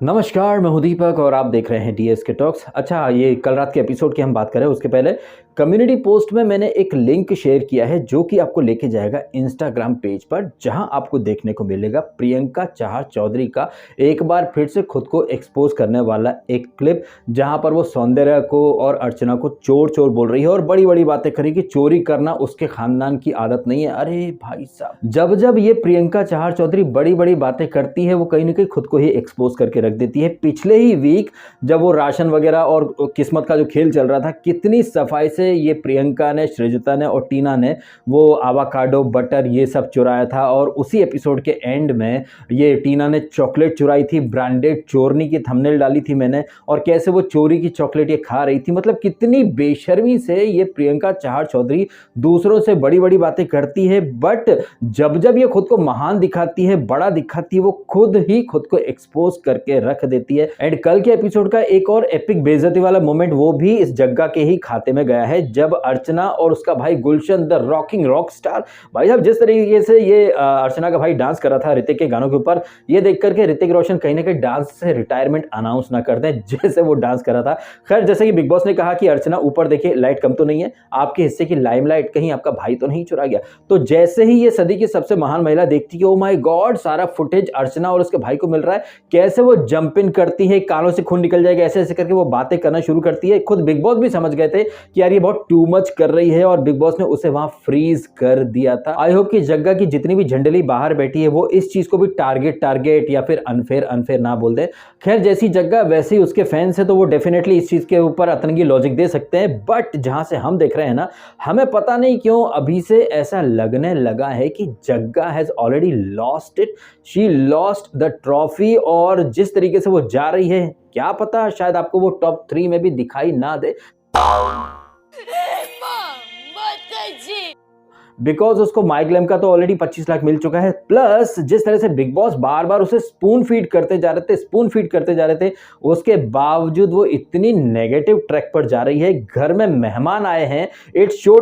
नमस्कार, मैं हूं दीपक और आप देख रहे हैं डीएसके टॉक्स। अच्छा, ये कल रात के एपिसोड की हम बात करें उसके पहले कम्युनिटी पोस्ट में मैंने एक लिंक शेयर किया है जो कि आपको लेके जाएगा इंस्टाग्राम पेज पर, जहां आपको देखने को मिलेगा प्रियंका चहार चौधरी का एक बार फिर से खुद को एक्सपोज करने वाला एक क्लिप, जहां पर वो सौंदर्या को और अर्चना को चोर चोर बोल रही है और बड़ी बड़ी बातें करी कि चोरी करना उसके खानदान की आदत नहीं है। अरे भाई साहब, जब जब ये प्रियंका चहार चौधरी बड़ी बड़ी बातें करती है वो कहीं ना कहीं खुद को ही एक्सपोज करके रख देती है। पिछले ही वीक जब वो राशन वगैरह और किस्मत का जो खेल चल रहा था, कितनी सफाई से ये प्रियंका ने, सृजता ने और टीना ने वो आवाकाडो बटर ये सब चुराया था। और उसी एपिसोड के एंड में ये टीना ने चॉकलेट चुराई थी, ब्रांडेड चोरनी की थंबनेल डाली थी मैंने, और कैसे वो चोरी की चॉकलेट ये खा रही थी। मतलब कितनी बेशर्मी से ये प्रियंका चहार चौधरी दूसरों से बड़ी बड़ी बातें करती है, बट जब जब ये खुद को महान दिखाती है, बड़ा दिखाती है, वो खुद ही खुद को एक्सपोज करके रख देती है। एंड कल के एपिसोड का एक और एपिक बेइज्जती वाला मोमेंट वो भी इस जग्गा के ही खाते में गया है, जब अर्चना और उसका भाई गुलशन द रॉकिंग रॉक स्टार, भाई साहब जिस तरीके से ये अर्चना का भाई डांस कर रहा था ऋतिक के गानों के ऊपर, ये देख करके ऋतिक रोशन कहीं ना कहीं डांस से रिटायरमेंट अनाउंस ना कर दें, जैसे वो डांस कर रहा था। खैर, जैसे कि बिग बॉस ने कहा कि अर्चना ऊपर देखिए लाइट कम तो नहीं है, आपके हिस्से की लाइमलाइट कहीं आपका भाई तो नहीं चुरा गया। तो जैसे ही ये सदी की सबसे महान महिला देखती है, ओ माय गॉड, सारा फुटेज अर्चना और उसके भाई को मिल रहा है, कैसे वो जंप इन करती है, कानों से खून निकल जाएगा, ऐसे ऐसे करके वो बातें करना शुरू करती है। खुद बिग बॉस भी समझ गए थे कि यार ये बहुत टू मच कर रही है, और बिग बॉस ने उसे वहां फ्रीज कर दिया था। आई होप कि जग्गा की जितनी भी झंडली बाहर बैठी है वो इस चीज को भी टारगेट या फिर अनफेयर ना बोल दे। खैर, जैसी जग्गा वैसे ही उसके फैंस है, तो वो डेफिनेटली इस चीज के ऊपर अतरंगी लॉजिक दे सकते हैं। बट जहां से हम देख रहे हैं ना, हमें पता नहीं क्यों अभी से ऐसा लगने लगा है कि Jagga has already lost it, she lost the trophy. और जिस तरीके से वो जा रही है, क्या पता शायद आपको वो टॉप 3 में भी दिखाई ना दे, बिकॉज उसको माइक ग्लैम का तो ऑलरेडी 25 लाख मिल चुका है। प्लस जिस तरह से बिग बॉस बार बार उसे स्पून फीड करते जा रहे थे, उसके बावजूद वो इतनी नेगेटिव ट्रैक पर जा रही है। घर में मेहमान आए हैं, इट्स शो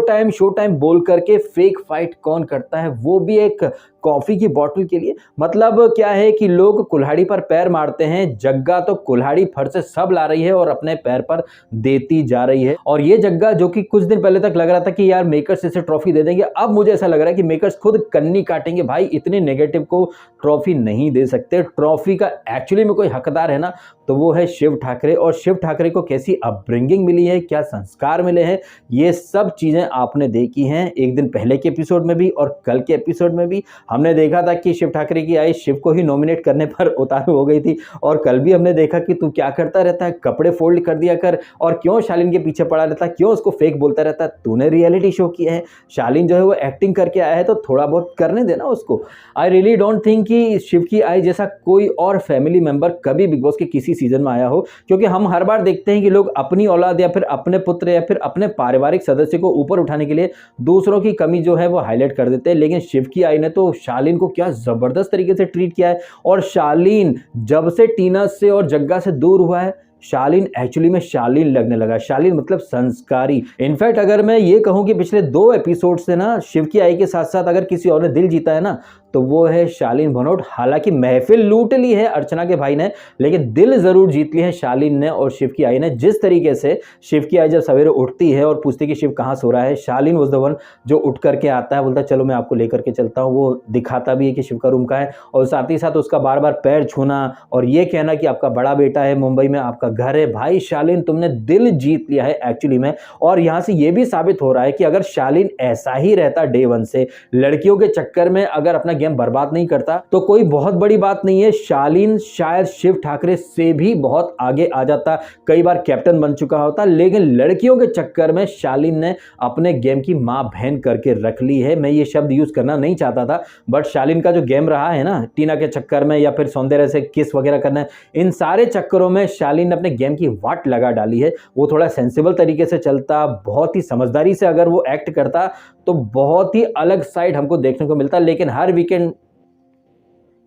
टाइम बोल करके फेक फाइट कौन करता है, वो भी एक कॉफी की बोतल के लिए। मतलब क्या है कि लोग कुल्हाड़ी पर पैर मारते हैं, जग्गा तो कुल्हाड़ी फर से सब ला रही है और अपने पैर पर देती जा रही है। और ये जग्गा, जो कि कुछ दिन पहले तक लग रहा था कि यार मेकर्स इसे ट्रॉफी दे देंगे, अब मुझे ऐसा लग रहा है कि मेकर्स खुद कन्नी काटेंगे। भाई, इतने नेगेटिव को ट्रॉफी नहीं दे सकते। ट्रॉफी का एक्चुअली में कोई हकदार है ना, तो वो है शिव ठाकरे। और शिव ठाकरे को कैसी अपब्रिंगिंग मिली है, क्या संस्कार मिले हैं, ये सब चीजें आपने देखी हैं एक दिन पहले के एपिसोड में भी और कल के एपिसोड में भी। हमने देखा था कि शिव ठाकरे की आई शिव को ही नॉमिनेट करने पर उतारू हो गई थी, और कल भी हमने देखा कि तू क्या करता रहता है, कपड़े फोल्ड कर दिया कर, और क्यों शालीन के पीछे पड़ा रहता है, क्यों उसको फेक बोलता रहता है। तूने रियलिटी शो किया है, शालीन जो है वो एक्टिंग करके आया है, तो थोड़ा बहुत करने देना उसको। आई रियली डोंट थिंक कि शिव की आई जैसा कोई और फैमिली मेंबर कभी बिग बॉस के किसी सीजन में आया हो, क्योंकि हम हर बार देखते हैं कि लोग अपनी औलाद या फिर अपने पुत्र या फिर अपने पारिवारिक सदस्य को ऊपर उठाने के लिए दूसरों की कमी जो है वो हाईलाइट कर देते हैं। लेकिन शिव की आई ने तो शालीन को क्या जबरदस्त तरीके से ट्रीट किया है। और शालीन जब से टीना से और जग्गा से दूर हुआ है, शालीन एक्चुअली में शालीन लगने लगा। शालीन मतलब संस्कारी। इनफैक्ट अगर मैं ये कहूं कि पिछले 2 एपिसोड से ना शिव की आई के साथ साथ अगर किसी और ने दिल जीता है ना, तो वो है शालीन भनोट। हालांकि महफिल लूट ली है अर्चना के भाई ने, लेकिन दिल जरूर जीत ली है शालीन ने और शिव की आई ने। जिस तरीके से शिव की आई जब सवेरे उठती है और पूछती कि शिव कहाँ सो रहा है, शालीन वाज द वन जो उठ करके आता है, बोलता है चलो मैं आपको लेकर के चलता हूँ। वो दिखाता भी है कि शिव का रूम कहाँ है, और साथ ही साथ उसका बार बार पैर छूना और ये कहना कि आपका बड़ा बेटा है मुंबई में, आपका घर है। भाई शालीन, तुमने दिल जीत लिया है एक्चुअली में। और यहां से ये भी साबित हो रहा है कि अगर शालीन ऐसा ही रहता डे 1 से, लड़कियों के चक्कर में अगर अपना गेम बर्बाद नहीं करता, तो कोई बहुत बड़ी बात नहीं है। शालीन शायद शिव ठाकरे से भी बहुत आगे आ जाता, कई बार कैप्टन बन चुका होता। लेकिन लड़कियों के चक्कर में शालीन ने अपने गेम की मां बहन करके रख ली है। मैं ये शब्द यूज करना नहीं चाहता था, बट शालीन का जो गेम रहा है ना, टीना के चक्कर में या फिर सौंदर्य से किस वगैरह करना, इन सारे चक्करों में शालीन ने अपने गेम की वाट लगा डाली है। वो थोड़ा सेंसिबल तरीके से चलता, बहुत ही समझदारी से अगर वो एक्ट करता, तो बहुत ही अलग साइड हमको देखने को मिलता। लेकिन हर वीकेंड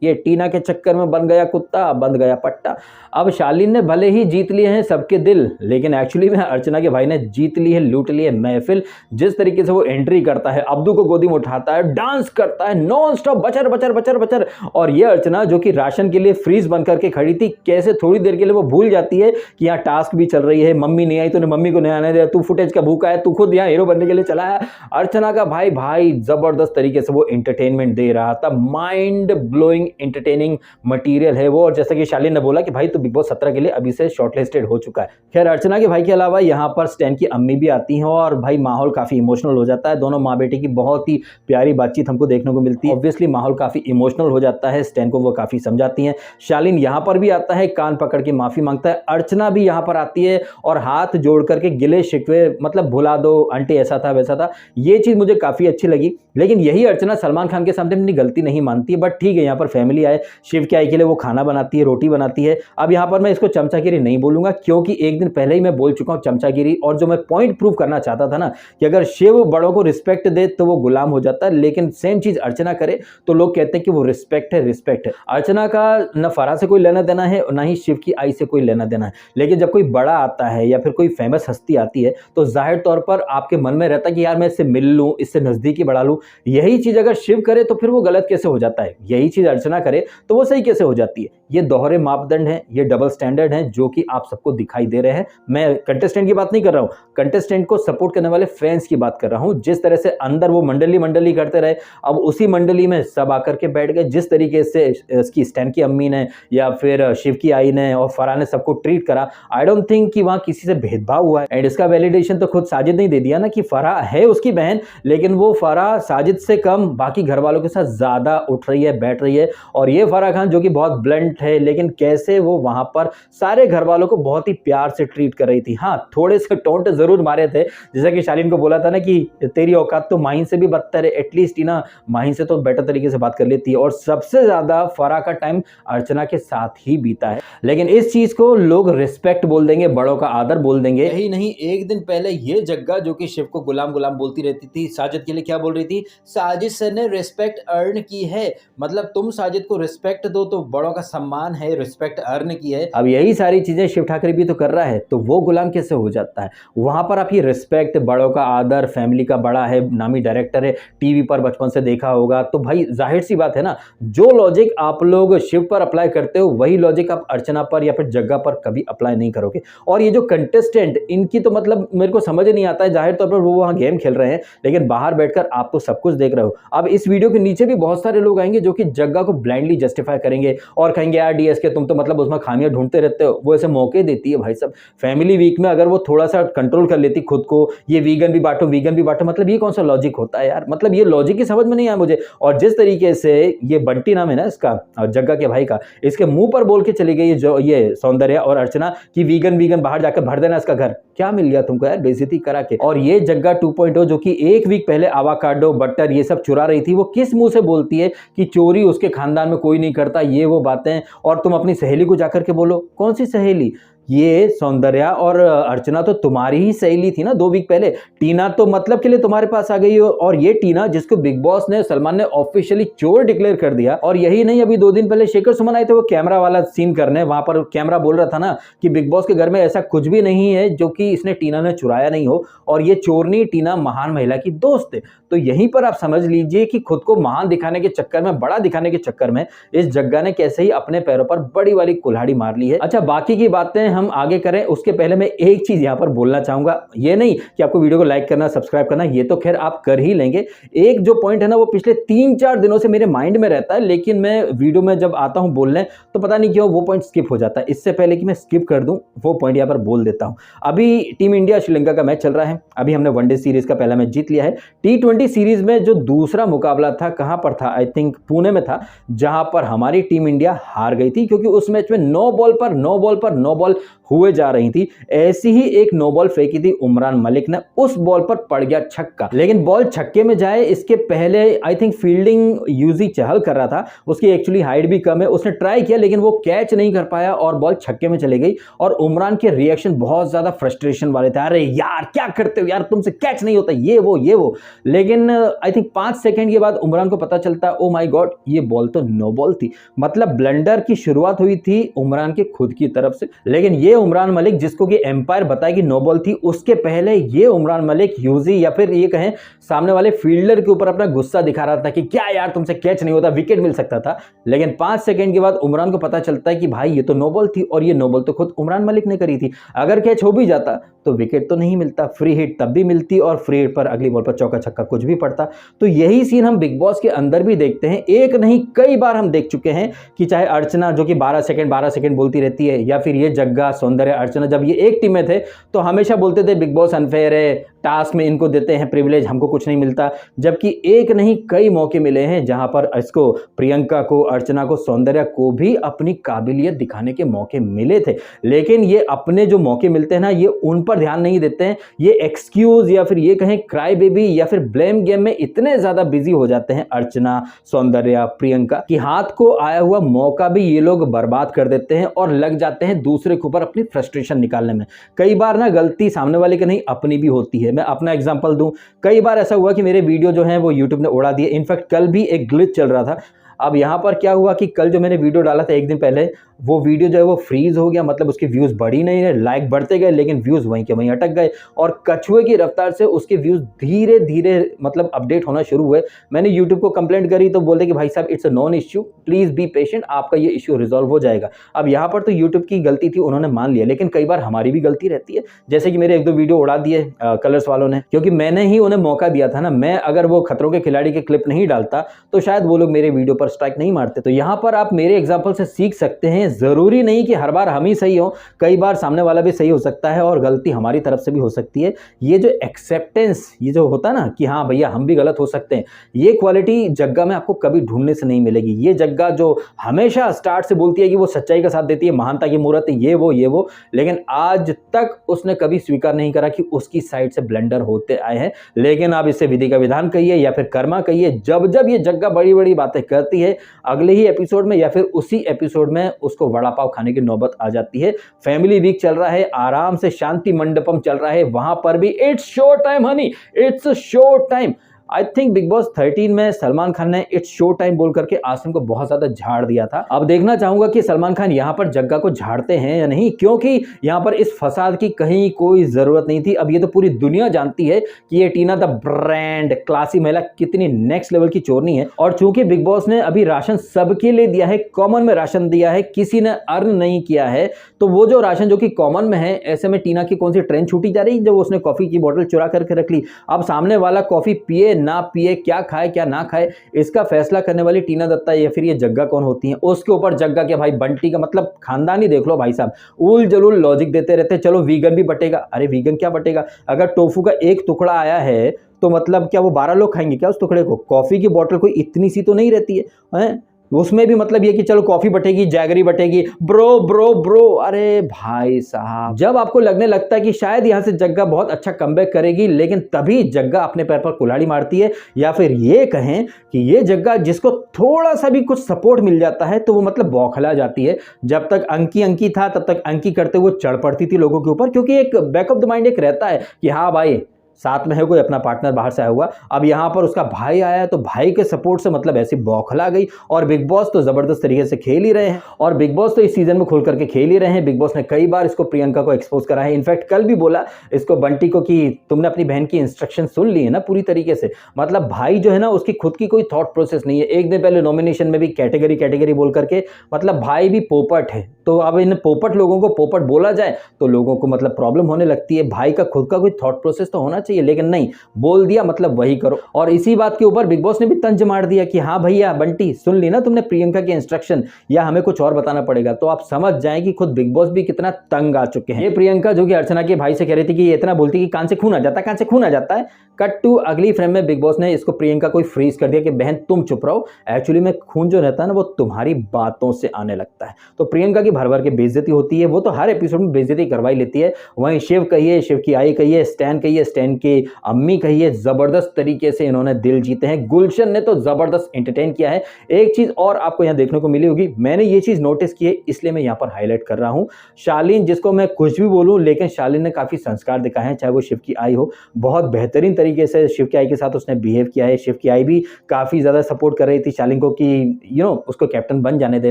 ये टीना के चक्कर में बन गया कुत्ता, बंध गया पट्टा। अब शालीन ने भले ही जीत लिए हैं सबके दिल, लेकिन एक्चुअली में अर्चना के भाई ने जीत ली है, लूट ली है महफिल। जिस तरीके से वो एंट्री करता है, अब्दू को गोदी में उठाता है, डांस करता है नॉन स्टॉप, बचर बचर बचर बचर। और ये अर्चना जो कि राशन के लिए फ्रीज बन करके खड़ी थी, कैसे थोड़ी देर के लिए वो भूल जाती है कि यहाँ टास्क भी चल रही है, मम्मी नहीं आई, तूने मम्मी को नहीं आने दिया, तू फुटेज का भूखा है, तू खुद यहाँ हीरो बनने के लिए चला है। अर्चना का भाई जबरदस्त तरीके से वो एंटरटेनमेंट दे रहा था, माइंड ब्लोइंग एंटरटेनिंग मटेरियल है वो। और जैसा कि शालीन ने बोला कि भाई तो बिग बॉस 17 के लिए अभी से शॉर्टलिस्टेड हो चुका है। खैर अर्चना के भाई के अलावा यहाँ पर स्टैन की अम्मी भी आती हैं और भाई माहौल काफी इमोशनल हो जाता है। दोनों माँ बेटे की बहुत ही प्यारी बातचीत हमको देखने को मिलती है। ऑब्वियसली माहौल काफी इमोशनल हो जाता है, स्टैन को वो काफी समझाती हैं। शालीन यहाँ पर भी आता है, कान पकड़ के माफी मांगता है। अर्चना भी यहाँ पर आती है और हाथ जोड़ करके गिले शिकवे मतलब भुला दो आंटी, ऐसा था वैसा था। ये चीज मुझे काफी अच्छी लगी। लेकिन यही अर्चना सलमान खान के सामने अपनी गलती नहीं मानती है। बट ठीक है, यहाँ पर फैमिली आए, शिव की आई के लिए वो खाना बनाती है, रोटी बनाती है। अब यहाँ पर मैं इसको चमचागिरी नहीं बोलूंगा, क्योंकि एक दिन पहले ही मैं बोल चुका हूँ चमचागिरी। और जो मैं पॉइंट प्रूव करना चाहता था ना कि अगर शिव बड़ों को रिस्पेक्ट दे तो वो गुलाम हो जाता है, लेकिन सेम चीज अर्चना करे तो लोग कहते हैं कि वो रिस्पेक्ट है। रिस्पेक्ट है अर्चना का न फराह से कोई लेना देना है, ना ही शिव की आई से कोई लेना देना है। लेकिन जब कोई बड़ा आता है या फिर कोई फेमस हस्ती आती है तो जाहिर तौर पर आपके मन में रहता है कि यार मैं इससे मिल लूं, इससे नजदीकी बढ़ा लूं। यही चीज अगर शिव करे तो फिर वो गलत कैसे हो जाता है, यही चीज अर्चना करे तो वो सही कैसे हो जाती है। ये दोहरे मापदंड हैं, ये डबल स्टैंडर्ड हैं जो कि आप सबको दिखाई दे रहे हैं। मैं कंटेस्टेंट की बात नहीं कर रहा हूं, कंटेस्टेंट को सपोर्ट करने वाले फैंस की बात कर रहा हूं। जिस तरह से अंदर वो मंडली करते रहे, अब उसी मंडली में सब आकर के बैठ गए। जिस तरीके से इसकी स्टैन की अम्मी ने या फिर शिव की आई ने और फराह ने सबको ट्रीट करा, आई डोंट थिंक कि वहां किसी से भेदभाव हुआ है। एंड इसका वैलिडेशन तो खुद साजिद ने दे दिया ना कि फराह है उसकी बहन, लेकिन वो फराह साजिद से कम बाकी घर वालों के साथ ज्यादा उठ रही है, बैठ रही है। और ये फराह खान जो कि बहुत ब्लंट है, लेकिन कैसे वो वहां पर सारे घर वालों को बहुत ही प्यार से ट्रीट कर रही थी। हाँ, थोड़े से टोंट जरूर मारे थे, जैसा कि शालीन को बोला था ना कि तेरी औकात तो माहिन से भी बदतर है, एटलीस्ट ना माहिन से तो बेटर तरीके से बात कर लेती है। और सबसे ज्यादा फराह का टाइम अर्चना के साथ ही बीता है। लेकिन इस चीज को लोग रिस्पेक्ट बोल देंगे, बड़ों का आदर बोल देंगे। यही नहीं, एक दिन पहले ये जग्गा जो कि शिव को गुलाम गुलाम बोलती रहती थी, साजिद के लिए क्या बोल रही थी, साजिद सर ने रिस्पेक्ट अर्न की है। मतलब तुम साजिद को रिस्पेक्ट दो तो बड़ों का सम्मान है, रिस्पेक्ट अर्न की है। अब यही सारी चीजें शिव ठाकरे भी तो कर रहा है, तो वो गुलाम कैसे हो जाता है। वहां पर आप ये रिस्पेक्ट, बड़ों का आदर, फैमिली का बड़ा है, नामी डायरेक्टर है, टीवी पर बचपन से देखा होगा, तो भाई जाहिर सी बात है ना, जो लॉजिक आप लोग शिव पर अप्लाई करते हो वही लॉजिक आप अर्चना पर या फिर जग्गा पर कभी अप्लाई नहीं करोगे। और ये जो कंटेस्टेंट, इनकी तो मतलब मेरे को समझ नहीं आता है। जाहिर तौर पर वो वहां गेम खेल रहे हैं, लेकिन बाहर बैठकर आप तो सब कुछ देख रहे हो। अब इस वीडियो के नीचे भी बहुत सारे लोग आएंगे जो कि जग्गा को ब्लाइंडली जस्टिफाई करेंगे और कहेंगे यार डीएसके तुम तो मतलब उसमें खामियां ढूंढते रहते हो। वो ऐसे मौके देती है भाई सब। फैमिली वीक में अगर वो थोड़ा सा कंट्रोल कर लेती खुद को, ये वीगन भी बांटो वीगन भी बांटो, मतलब ये कौन सा लॉजिक होता है यार। मतलब ये लॉजिक ही समझ में नहीं आया मुझे। और जिस तरीके से ये बंटी नाम है ना इसका, और जग्गा के भाई का, इसके मुंह पर बोल के चली गई जो ये सौंदर्या और अर्चना की वीगन वीगन बाहर जाकर भर देना इसका घर। क्या मिल गया तुमको यार बेइज्जती करा के। और ये जग्गा 2.0 जो कि एक वीक पहले आवाकाडो बटर ये सब चुरा रही थी, वो किस मुंह से बोलती है कि चोरी उसके खानदान में कोई नहीं करता, ये वो बातें। और तुम अपनी सहेली को जाकर के बोलो, कौन सी सहेली। ये सौंदर्या और अर्चना तो तुम्हारी ही सहेली थी ना 2 वीक पहले। टीना तो मतलब के लिए तुम्हारे पास आ गई हो, और ये टीना जिसको बिग बॉस ने, सलमान ने ऑफिशियली चोर डिक्लेयर कर दिया। और यही नहीं, अभी 2 दिन पहले शेखर सुमन आए थे वो कैमरा वाला सीन करने, वहां पर कैमरा बोल रहा था ना कि बिग बॉस के घर में ऐसा कुछ भी नहीं है जो कि इसने टीना ने चुराया नहीं हो, और ये चोरनी टीना महान महिला की दोस्त है। तो यहीं पर आप समझ लीजिए कि खुद को महान दिखाने के चक्कर में, बड़ा दिखाने के चक्कर में इस जग्गा ने कैसे ही अपने पैरों पर बड़ी वाली कुल्हाड़ी मार ली है। अच्छा, बाकी की बातें हम आगे करें उसके पहले मैं एक चीज यहां पर बोलना चाहूंगा। ये नहीं कि आपको वीडियो को लाइक करना, सब्सक्राइब करना, ये तो खैर आप कर ही लेंगे। एक जो पॉइंट है ना वो पिछले 3-4 दिनों से मेरे माइंड में रहता है, लेकिन मैं वीडियो में जब आता हूं बोलने तो पता नहीं क्यों वो पॉइंट स्किप हो जाता है। इससे पहले कि मैं स्किप कर दूं वो पॉइंट यहां पर बोल देता हूं। अभी टीम इंडिया श्रीलंका का मैच चल रहा है। अभी हमने वनडे सीरीज का पहला मैच जीत लिया है। T20 सीरीज में जो दूसरा मुकाबला था, कहां पर था, आई थिंक पुणे में था, जहां पर हमारी टीम इंडिया हार गई थी, क्योंकि उस मैच में 9 बॉल पर 9 बॉल हुए जा रही थी, ऐसी ही एक नो बॉल फेंकी थी उमरान मलिक ने, उस बॉल पर पड़ गया छक्का। लेकिन बॉल छक्के में जाए इसके पहले आई थिंक फील्डिंग यूजी चहल कर रहा था, उसकी एक्चुअली हाइट भी कम है, उसने ट्राई किया लेकिन वो कैच नहीं कर पाया और बॉल छक्के में चली गई। और उमरान के रिएक्शन बहुत ज्यादा फ्रस्ट्रेशन वाले थे, अरे यार क्या करते हो यार, तुमसे कैच नहीं होता, ये वो। लेकिन आई थिंक 5 सेकंड के बाद उमरान को पता चलता ओ माय गॉड ये बॉल तो नो बॉल थी। मतलब ब्लंडर की शुरुआत हुई थी उमरान के खुद की तरफ से। लेकिन ये उमरान मलिक जिसको कि एम्पायर बताया कि नो बॉल थी, उसके पहले ये उमरान मलिक यूजी या फिर ये कहें सामने वाले फील्डर के ऊपर अपना गुस्सा दिखा रहा था कि क्या यार तुमसे कैच नहीं होता, विकेट मिल सकता था। लेकिन 5 सेकंड के बाद उमरान को पता चलता है कि भाई ये तो नो बॉल थी, और ये नो बॉल तो खुद उमरान मलिक ने करी थी। अगर कैच हो भी जाता तो विकेट तो नहीं मिलता, फ्री हिट तब भी मिलती, और फ्री हिट पर अगली बॉल पर चौका छक्का कुछ भी पड़ता। तो यही सीन हम बिग बॉस के अंदर भी देखते हैं, एक नहीं कई बार हम देख चुके हैं कि चाहे अर्चना जो कि 12 सेकंड बोलती रहती है, या फिर ये जग्गा, सौंदर्य, अर्चना जब ये एक टीम में थे तो हमेशा बोलते थे बिग बॉस अनफेयर है, टास्क में इनको देते हैं प्रिविलेज, हमको कुछ नहीं मिलता। जबकि एक नहीं कई मौके मिले हैं जहां पर इसको, प्रियंका को, अर्चना को, सौंदर्य को भी अपनी काबिलियत दिखाने के मौके मिले थे। लेकिन ये अपने जो मौके मिलते हैं ना, ये उन पर ध्यान नहीं देते हैं, ये एक्सक्यूज या फिर ये कहें क्राई बेबी या फिर ब्लेम गेम में इतने ज्यादा बिजी हो जाते हैं अर्चना, सौंदर्य, प्रियंका, कि हाथ को आया हुआ मौका भी ये लोग बर्बाद कर देते हैं और लग जाते हैं दूसरे के ऊपर अपनी फ्रस्ट्रेशन निकालने में। कई बार ना गलती सामने वाले की नहीं अपनी भी होती है। मैं अपना एग्जांपल दूं, कई बार ऐसा हुआ कि मेरे वीडियो जो हैं वो यूट्यूब ने उड़ा दिए। इनफैक्ट कल भी एक ग्लिच चल रहा था। अब यहां पर क्या हुआ कि कल जो मैंने वीडियो डाला था एक दिन पहले, वो वीडियो जो है वो फ्रीज हो गया, मतलब उसके व्यूज बढ़ी नहीं है, लाइक बढ़ते गए लेकिन व्यूज वहीं के वहीं अटक गए, और कछुए की रफ्तार से उसके व्यूज धीरे धीरे मतलब अपडेट होना शुरू हुए। मैंने यूट्यूब को कंप्लेंट करी तो बोलते कि भाई साहब it's a non issue, please be patient, आपका ये इश्यू रिजॉल्व हो जाएगा। अब यहाँ पर तो यूट्यूब की गलती थी, उन्होंने मान लिया, लेकिन कई बार हमारी भी गलती रहती है। जैसे कि मेरे 1-2 वीडियो उड़ा दिए कलर्स वालों ने, क्योंकि मैंने ही उन्हें मौका दिया था ना। मैं अगर वो खतरों के खिलाड़ी के क्लिप नहीं डालता तो शायद वो लोग मेरे वीडियो पर स्ट्राइक नहीं मारते। तो यहाँ पर आप मेरे एग्जाम्पल से सीख सकते हैं, जरूरी नहीं कि हर बार हम ही सही हो, कई बार सामने वाला भी सही हो सकता है और गलती हमारी तरफ से भी हो सकती है। ये जो एक्सेप्टेंस, ये जो होता है ना कि हाँ भैया हम भी गलत हो सकते हैं, ये क्वालिटी जग्गा में आपको कभी ढूंढने से नहीं मिलेगी। ये जग्गा जो हमेशा स्टार्ट से बोलती है कि वो सच्चाई का साथ देती है, महानता की मूर्त है, ये वो, लेकिन आज तक उसने कभी स्वीकार नहीं करा कि उसकी साइड से ब्लंडर होते आए हैं। लेकिन आप इसे विधि का विधान कहिए या फिर कर्मा कहिए, जब जब ये जग्गा बड़ी बड़ी बातें करती है, अगले ही एपिसोड में या फिर उसी एपिसोड में उसको वड़ा पाव खाने की नौबत आ जाती है। फैमिली वीक चल रहा है, आराम से शांति मंडपम चल रहा है, वहां पर भी it's show time Honey, it's show time. I think big boss 13 में सलमान खान ने इट्स शो टाइम बोल करके आसिम को बहुत ज्यादा झाड़ दिया था। अब देखना चाहूंगा कि सलमान खान यहां पर जग्गा को झाड़ते हैं या नहीं, क्योंकि यहां पर इस फसाद की कहीं कोई जरूरत नहीं थी। अब ये तो पूरी दुनिया जानती है कि ये टीना द ब्रांड क्लासी महिला कितनी नेक्स्ट लेवल की चोरनी है। और चूंकि बिग बॉस ने अभी राशन सबके लिए दिया है, कॉमन में राशन दिया है, किसी ने अर्न नहीं किया है, तो वो जो राशन जो कि कॉमन में है, ऐसे में टीना की कौन सी ट्रेन छूटी जा रही जब उसने कॉफी की बोतल चुरा करके रख ली। अब सामने वाला कॉफी पिए ना पिए, क्या खाए क्या ना खाए, इसका फैसला करने वाली टीना दत्ता या फिर ये जग्गा कौन होती है। उसके ऊपर जग्गा क्या भाई, बंटी का मतलब खानदान ही देख लो भाई साहब, उल जलूल लॉजिक देते रहते। चलो वीगन भी बटेगा, अरे वीगन क्या बटेगा, अगर टोफू का एक टुकड़ा आया है तो मतलब क्या वो 12 लोग खाएंगे क्या उस टुकड़े को। कॉफी की बोतल कोई इतनी सी तो नहीं रहती है, उसमें भी मतलब ये कि चलो कॉफी बटेगी, जैगरी बटेगी, ब्रो। अरे भाई साहब, जब आपको लगने लगता है कि शायद यहां से जग्गा बहुत अच्छा कमबैक करेगी, लेकिन तभी जग्गा अपने पैर पर कुल्हाड़ी मारती है। या फिर ये कहें कि ये जग्गा जिसको थोड़ा सा भी कुछ सपोर्ट मिल जाता है तो वो मतलब बौखला जाती है। जब तक अंकी था तब तक अंकी करते हुए चढ़ पड़ती थी लोगों के ऊपर, क्योंकि एक बैक ऑफ द माइंड एक रहता है कि हाँ भाई साथ में है कोई अपना पार्टनर बाहर से आया हुआ। अब यहां पर उसका भाई आया तो भाई के सपोर्ट से मतलब ऐसी बौखला गई। और बिग बॉस तो जबरदस्त तरीके से खेल ही रहे हैं, और बिग बॉस तो इस सीजन में खुल करके खेल ही रहे हैं। बिग बॉस ने कई बार इसको प्रियंका को एक्सपोज करा है, इनफैक्ट कल भी बोला इसको बंटी को कि तुमने अपनी बहन की इंस्ट्रक्शन सुन ली है ना पूरी तरीके से। मतलब भाई जो है ना उसकी खुद की कोई थॉट प्रोसेस नहीं है। एक दिन पहले नॉमिनेशन में भी कैटेगरी बोल करके, मतलब भाई भी पोपट है। तो अब इन पोपट लोगों को पोपट बोला जाए तो लोगों को मतलब प्रॉब्लम होने लगती है। भाई का खुद का कोई थॉट प्रोसेस तो होना चाहिए, लेकिन नहीं, बोल दिया मतलब वही करो। और इसी बात के ऊपर बिग बॉस ने भी तंज मार दिया कि हाँ भैया बंटी, सुन ली ना तुमने प्रियंका के इंस्ट्रक्शन, या हमें कुछ और बताना पड़ेगा। तो आप समझ जाएं कि खुद बिग बॉस भी कितना तंग आ चुके हैं। ये प्रियंका जो कि अर्चना के भाई से कह रही थी कि ये इतना बोलती कि कान से खून आ जाता है, कान से खून आ जाता है। कट टू अगली फ्रेम में बिग बॉस ने इसको प्रियंका को फ्रीज कर दिया कि बहन तुम चुप रहो, एक्चुअली में खून जो रहता है ना वो तुम्हारी बातों से आने लगता है। तो प्रियंका की भर भर के बेइज्जती होती है, वो तो हर एपिसोड में बेइज्जती करवाई लेती है। वहीं शिव कहिए, शिव की आई कहिए, स्टैन कहिए, स्टैन की अम्मी कहिए, जबरदस्त तरीके से इन्होंने दिल जीते हैं। गुलशन ने तो जबरदस्त एंटरटेन किया है। एक चीज और आपको यहाँ देखने को मिली होगी, मैंने ये चीज नोटिस की है इसलिए मैं यहाँ पर हाईलाइट कर रहा हूँ। शालीन, जिसको मैं कुछ भी बोलूं, लेकिन शालीन ने काफी संस्कार दिखाए हैं, चाहे वो शिव की आई हो, बहुत बेहतरीन तरीके से शिव की आई के साथ उसने बिहेव किया है। शिव की आई भी काफी ज्यादा सपोर्ट कर रही थी शालीन को कि उसको कैप्टन बन जाने दे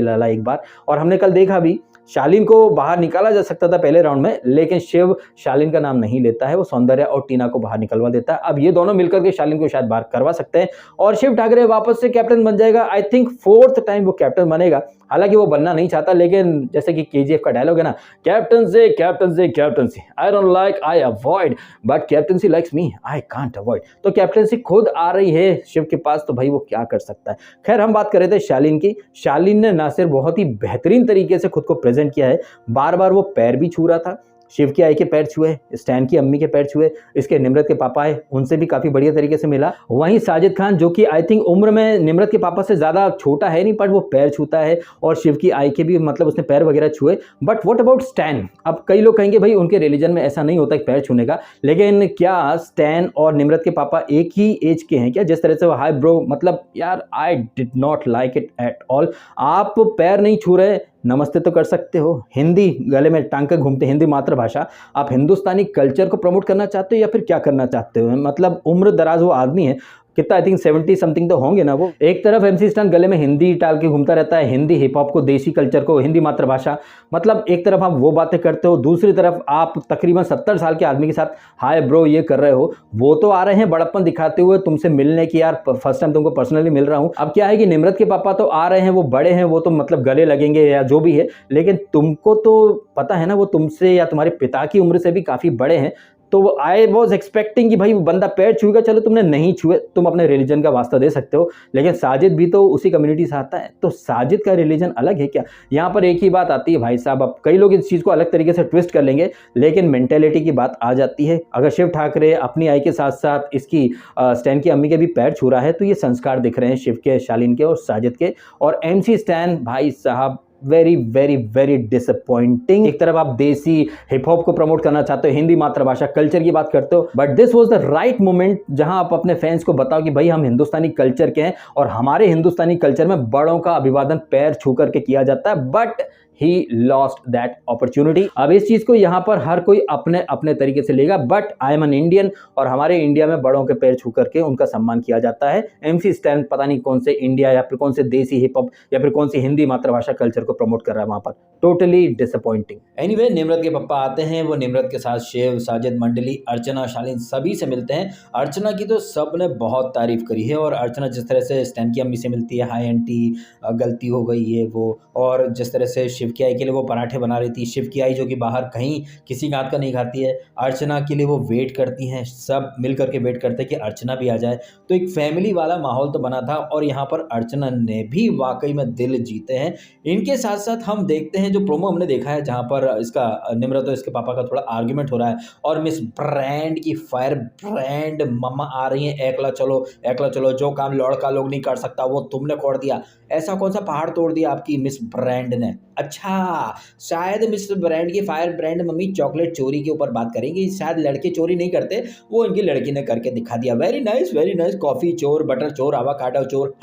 लाला एक बार। और हमने कल देखा भी, शालीन को बाहर निकाला जा सकता था पहले राउंड में, लेकिन शिव शालीन का नाम नहीं लेता है, वो सौंदर्य और टीना को बाहर निकलवा देता है। अब ये दोनों मिलकर के शालीन को शायद बाहर करवा सकते हैं और शिव ठाकरे वापस से कैप्टन बन जाएगा। आई थिंक 4th टाइम वो कैप्टन बनेगा। हालांकि वो बनना नहीं चाहता, लेकिन जैसे कि केजीएफ का डायलॉग है ना, captaincy captaincy captaincy, I don't like I avoid, but captaincy likes me, I can't avoid. तो कैप्टनसी खुद आ रही है शिव के पास, तो भाई वो क्या कर सकता है। खैर, हम बात कर रहे थे शालीन की। शालीन ने ना सिर्फ बहुत ही बेहतरीन तरीके से खुद को प्रेजेंट किया है, बार बार वो पैर भी छू रहा था। शिव की आई के पैर छुए, स्टैन की अम्मी के पैर छुए, इसके निम्रत के पापा है उनसे भी काफी बढ़िया तरीके से मिला। वहीं साजिद खान, जो कि आई थिंक उम्र में निम्रत के पापा से ज्यादा छोटा है नहीं, पर वो पैर छूता है और शिव की आई के भी मतलब उसने पैर वगैरह छुए। But what about stand? अब कई लोग कहेंगे भाई उनके रिलीजन में ऐसा नहीं होता पैर छूने का, लेकिन क्या स्टैन और निम्रत के पापा एक ही एज के हैं क्या? जिस तरह से वो हाय ब्रो, मतलब यार I did not like it at all. आप पैर नहीं छू रहे, नमस्ते तो कर सकते हो, हिंदी गले में टांग कर घूमते, हिंदी मातृभाषा। आप हिंदुस्तानी कल्चर को प्रमोट करना चाहते हो या फिर क्या करना चाहते हो? मतलब उम्र दराज वो आदमी है, कितना आई थिंक 70 समथिंग तो होंगे ना वो। एक तरफ एमसी स्टैन गले में हिंदी डाल के घूमता रहता है, हिंदी हिप हॉप को, देसी कल्चर को, हिंदी मातृभाषा, मतलब एक तरफ आप वो बातें करते हो, दूसरी तरफ आप तकरीबन 70 साल के आदमी के साथ हाय ब्रो ये कर रहे हो। वो तो आ रहे हैं बड़प्पन दिखाते हुए तुमसे मिलने की, यार फर्स्ट टाइम तुमको पर्सनली मिल रहा हूं। अब क्या है कि निम्रत के पापा तो आ रहे हैं, वो बड़े हैं, वो तो मतलब गले लगेंगे या जो भी है, लेकिन तुमको तो पता है ना वो तुमसे या तुम्हारे पिता की उम्र से भी काफी बड़े हैं। तो आई वॉज एक्सपेक्टिंग कि भाई वो बंदा पैर छुएगा, चलो तुमने नहीं छुए, तुम अपने रिलीजन का वास्ता दे सकते हो, लेकिन साजिद भी तो उसी कम्युनिटी से आता है, तो साजिद का रिलीजन अलग है क्या? यहाँ पर एक ही बात आती है भाई साहब, अब कई लोग इस चीज़ को अलग तरीके से ट्विस्ट कर लेंगे, लेकिन मेंटेलिटी की बात आ जाती है। अगर शिव ठाकरे अपनी आई के साथ साथ इसकी स्टैन की अम्मी के भी पैर छू रहा है, तो ये संस्कार दिख रहे हैं शिव के, शालीन के और साजिद के। और एमसी स्टैन भाई साहब वेरी वेरी वेरी डिसअपॉइंटिंग। एक तरफ आप देसी हिप हॉप को प्रमोट करना चाहते हो, हिंदी मातृभाषा कल्चर की बात करते हो, but this was the right moment जहां आप अपने फैंस को बताओ कि भाई हम हिंदुस्तानी कल्चर के हैं और हमारे हिंदुस्तानी कल्चर में बड़ों का अभिवादन पैर छू करके किया जाता है, but he lost that opportunity। अब इस चीज को यहाँ पर हर कोई अपने अपने तरीके से लेगा, but I am an Indian और हमारे इंडिया में बड़ों के पैर छू करके उनका सम्मान किया जाता है। एमसी स्टैन पता नहीं कौन से इंडिया या फिर कौन से देसी हिप हॉप या फिर कौन सी हिंदी मातृभाषा कल्चर को प्रमोट कर रहा है वहां पर, टोटली डिसअपॉइंटिंग। एनीवे, निम्रत के पापा आते हैं, वो निम्रत के साथ शिव, साजिद, मंडली, अर्चना, शालीन सभी से मिलते हैं। अर्चना की तो सब ने बहुत तारीफ करी है और अर्चना जिस तरह से स्टैन की अम्मी से मिलती है, हाय आंटी गलती हो गई ये वो, और जिस तरह से शिव की आई के लिए वो पराठे बना रही थी, शिव की आई जो कि बाहर कहीं किसी हाथ का नहीं खाती है, अर्चना के लिए वो वेट करती हैं, सब मिल करके वेट करते हैं कि अर्चना भी आ जाए। तो एक फैमिली वाला माहौल तो बना था और यहाँ पर अर्चना ने भी वाकई में दिल जीते हैं। इनके साथ साथ हम देखते हैं जो प्रोमो हमने देखा है जहाँ पर इसका निम्रत और इसके पापा का थोड़ा आर्ग्यूमेंट हो रहा है और मिस ब्रांड की फायर ब्रांड मम्मा आ रही है, एकला चलो, जो काम लड़का लोग नहीं कर सकता वो तुमने कर दिया, ऐसा कौन सा पहाड़ तोड़ दिया आपकी मिस ब्रांड ने? अच्छा, शायद मिस ब्रांड की फायर ब्रांड मम्मी चॉकलेट चोरी के ऊपर बात करेंगी, शायद लड़के चोरी नहीं करते, वो इनकी लड़की ने करके दिखा दिया। वेरी नाइस, कॉफी चोर, बटर चोर, आवाकाडो चोर।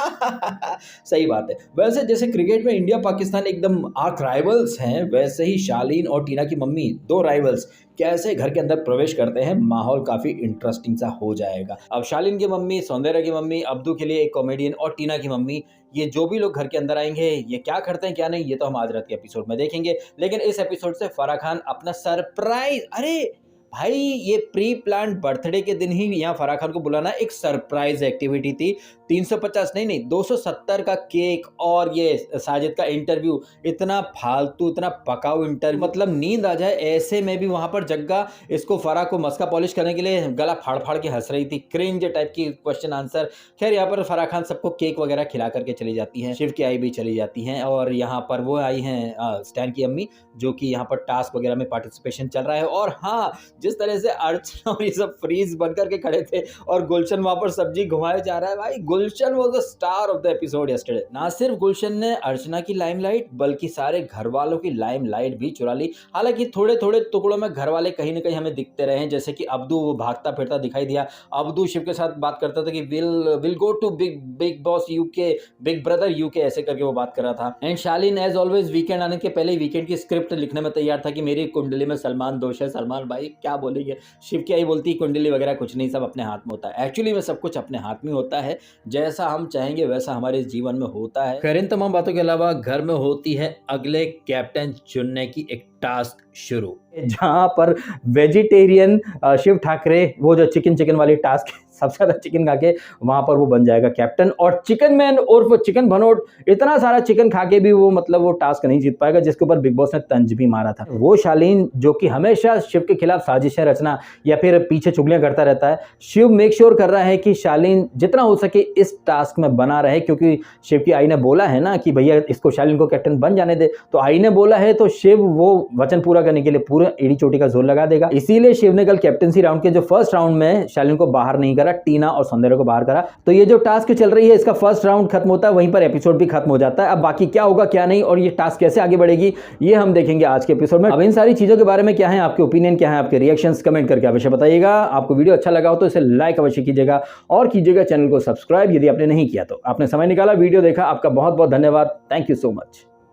सही बात है। वैसे जैसे क्रिकेट में इंडिया पाकिस्तान एकदम आर्क राइवल्स हैं, वैसे ही शालीन और टीना की मम्मी दो राइवल्स कैसे घर के अंदर प्रवेश करते हैं, माहौल काफी इंटरेस्टिंग सा हो जाएगा। अब शालीन की मम्मी, सौंदर्य की मम्मी, अब्दू के लिए एक कॉमेडियन और टीना की मम्मी, ये जो भी लोग घर के अंदर आएंगे ये क्या करते हैं क्या नहीं, ये तो हम आज रात के एपिसोड में देखेंगे। लेकिन इस एपिसोड से फराह खान अपना सरप्राइज, अरे भाई ये प्री प्लान बर्थडे के दिन ही यहाँ फराह खान को बुलाना एक सरप्राइज एक्टिविटी थी। 350 नहीं 270 का केक और ये साजिद का इंटरव्यू, इतना फालतू इतना पकाऊ इंटरव्यू, मतलब नींद आ जाए ऐसे में भी वहां पर जग्गा इसको फराह को मस्का पॉलिश करने के लिए गला फाड़ फाड़ के हंस रही थी, क्रिंज टाइप की क्वेश्चन आंसर। खैर यहाँ पर फराह खान सबको केक वगैरह खिला करके चली जाती हैं, शिव की आई भी चली जाती हैं और यहाँ पर वो आई हैं स्टैन की अम्मी, जो कि यहाँ पर टास्क वगैरह में पार्टिसिपेशन चल रहा है। और हाँ, जिस तरह से अर्चना और ये सब फ्रीज बन करके खड़े थे और गुलशन वहां पर सब्जी घुमाया जा रहा है, भाई Gulshan was the star of the episode yesterday. ना सिर्फ गुलशन ने अर्चना की लाइमलाइट बल्कि सारे घर वालों की लाइमलाइट भी चुरा ली। हालांकि थोड़े थोड़े टुकड़ों में घर वाले कहीं ना कहीं हमें दिखते रहे हैं, जैसे कि अब्दू वो भागता फिरता दिखाई दिया। अब्दू शिव के साथ बात करता था कि will go to Big Boss UK, Big Brother UK, ऐसे करके वो बात कर रहा था। And Shalin as always weekend आने के पहले वीकेंड की स्क्रिप्ट लिखने में तैयार था कि मेरी कुंडली में सलमान दोष है। सलमान भाई क्या बोलेंगे, शिव की आई बोलती कुंडली वगैरह कुछ नहीं, सब अपने हाथ में होता है। एक्चुअली में सब कुछ अपने हाथ में होता है, जैसा हम चाहेंगे वैसा हमारे जीवन में होता है। खैर इन तमाम बातों के अलावा घर में होती है अगले कैप्टन चुनने की एक टास्क शुरू, जहां पर वेजिटेरियन शिव ठाकरे वो जो चिकन वाली टास्क सबसे ज्यादा चिकन खा के वहां पर वो बन जाएगा कैप्टन, और चिकन मैन उर्फ चिकन भनोट इतना सारा चिकन खा के भी वो मतलब वो टास्क नहीं जीत पाएगा, जिसके ऊपर बिग बॉस ने तंज भी मारा था। वो शालीन जो कि हमेशा शिव के खिलाफ साजिशें रचना या फिर पीछे चुगलियां करता रहता है, शिव मेक श्योर कर रहा है कि शालीन जितना हो सके इस टास्क में बना रहे, क्योंकि शिव की आई ने बोला है ना कि भैया इसको शालीन को कैप्टन बन जाने दे, तो आई ने बोला है तो शिव वो वचन पूरा करने के लिए पूरा एड़ी चोटी का जोर लगा देगा। इसीलिए शिव ने कल कैप्टनसी राउंड के जो फर्स्ट राउंड में शालीन को बाहर नहीं करा, टीना और सौंदर्य को बाहर करा। तो ये जो टास्क चल रही है इसका फर्स्ट राउंड खत्म होता है, वहीं पर एपिसोड भी खत्म हो जाता है। अब बाकी क्या होगा क्या नहीं और ये टास्क कैसे आगे बढ़ेगी ये हम देखेंगे आज के एपिसोड में। अब इन सारी चीजों के बारे में क्या है आपके ओपिनियन, क्या है आपके रिएक्शंस, कमेंट करके अवश्य बताइएगा। आपको वीडियो अच्छा लगा हो तो इसे लाइक अवश्य कीजिएगा और कीजिएगा चैनल को सब्सक्राइब यदि आपने नहीं किया तो। आपने समय निकाला, वीडियो देखा, आपका बहुत बहुत धन्यवाद। Thank you so much.